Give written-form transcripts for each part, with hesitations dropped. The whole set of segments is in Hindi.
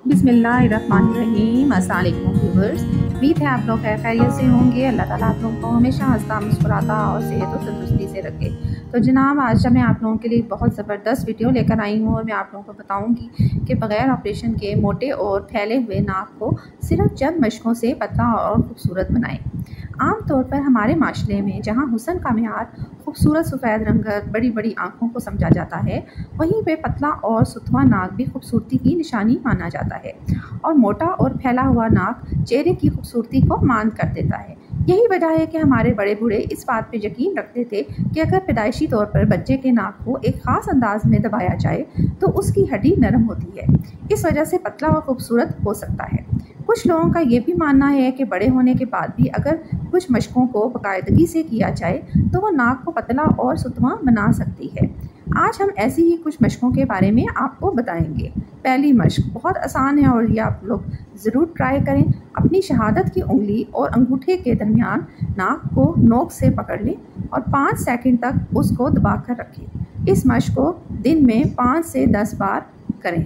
बिस्मिल्लाहिर्रहमानिर्रहीम। अस्सलाम वालेकुम व्यूअर्स, उम्मीद है आप लोग खैरियत से होंगे। अल्लाह ताला आप लोगों को हमेशा हंसता मुस्कुराता और सेहत और तंदुरुस्ती से रखे। तो जनाब, आज मैं आप लोगों के लिए बहुत ज़बरदस्त वीडियो लेकर आई हूँ और मैं आप लोगों को बताऊँगी कि बग़ैर ऑपरेशन के मोटे और फैले हुए नाक को सिर्फ चंद मशकों से पतला और खूबसूरत बनाएं। आम तौर पर हमारे माशरे में जहाँ हुस्न का मेयार खूबसूरत सफ़ेद रंगत बड़ी बड़ी आँखों को समझा जाता है, वहीं पे पतला और सुथवा नाक भी खूबसूरती की निशानी माना जाता है और मोटा और फैला हुआ नाक चेहरे की खूबसूरती को मांद कर देता है। यही वजह है कि हमारे बड़े बूढ़े इस बात पे यकीन रखते थे कि अगर पैदाइशी तौर पर बच्चे के नाक को एक ख़ास अंदाज में दबाया जाए तो उसकी हड्डी नरम होती है, इस वजह से पतला और खूबसूरत हो सकता है। कुछ लोगों का ये भी मानना है कि बड़े होने के बाद भी अगर कुछ मशकों को बाकायदगी से किया जाए तो वो नाक को पतला और सुतवा बना सकती है। आज हम ऐसी ही कुछ मशकों के बारे में आपको बताएंगे। पहली मशक बहुत आसान है और ये आप लोग ज़रूर ट्राई करें। अपनी शहादत की उंगली और अंगूठे के दरमियान नाक को नोक से पकड़ लें और 5 सेकंड तक उसको दबा कर रखें। इस मशक को दिन में 5 से 10 बार करें।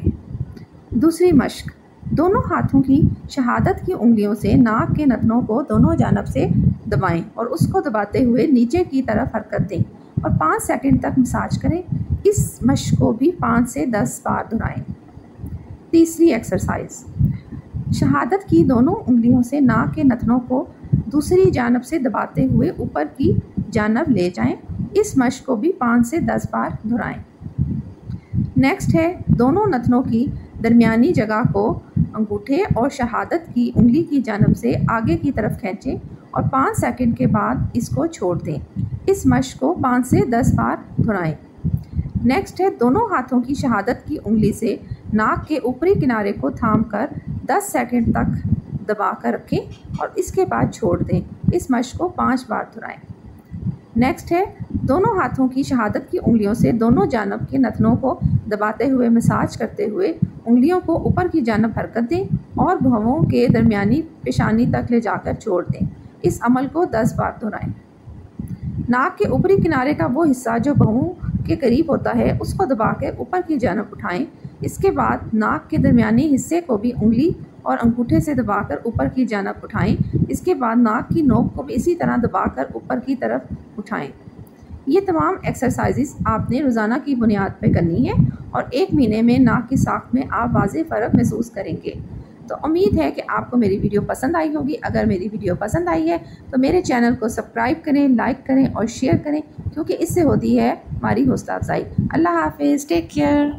दूसरी मशक, दोनों हाथों की शहादत की उंगलियों से नाक के नथनों को दोनों जानब से दबाएं और उसको दबाते हुए नीचे की तरफ हरकत दें और 5 सेकंड तक मसाज करें। इस मशक को भी 5 से 10 बार दोहराएं। तीसरी एक्सरसाइज, शहादत की दोनों उंगलियों से नाक के नथनों को दूसरी जानब से दबाते हुए ऊपर की जानब ले जाएं। इस मशक को भी 5 से 10 बार दोहराएं। नेक्स्ट है, दोनों नथनों की दरमियानी जगह को अंगूठे और शहादत की उंगली की जानब से आगे की तरफ खींचें और 5 सेकंड के बाद इसको छोड़ दें। इस मशक को 5 से 10 बार दोहराएं। नेक्स्ट है, दोनों हाथों की शहादत की उंगली से नाक के ऊपरी किनारे को थाम कर 10 सेकंड तक दबा कर रखें और इसके बाद छोड़ दें। इस मशक को 5 बार दोहराएं। नेक्स्ट है, दोनों हाथों की शहादत की उंगलियों से दोनों जानब के नथनों को दबाते हुए मसाज करते हुए उंगलियों को ऊपर की जानब हरकत दें और भौहों के दरमियानी पेशानी तक ले जाकर छोड़ दें। इस अमल को 10 बार दोहराएं। नाक के ऊपरी किनारे का वो हिस्सा जो भौहों के करीब होता है उसको दबा कर ऊपर की जानब उठाएं। इसके बाद नाक के दरमियानी हिस्से को भी उंगली और अंगूठे से दबाकर ऊपर की जानब उठाएं। इसके बाद नाक की नोक को भी इसी तरह दबाकर ऊपर की तरफ उठाएं। ये तमाम एक्सरसाइजेस आपने रोज़ाना की बुनियाद पर करनी है और 1 महीने में नाक की साख में आप वाज़ेह फ़र्क महसूस करेंगे। तो उम्मीद है कि आपको मेरी वीडियो पसंद आई होगी। अगर मेरी वीडियो पसंद आई है तो मेरे चैनल को सब्सक्राइब करें, लाइक करें और शेयर करें, क्योंकि इससे होती है हमारी हौसला अफजाई। अल्लाह हाफिज़, टेक केयर।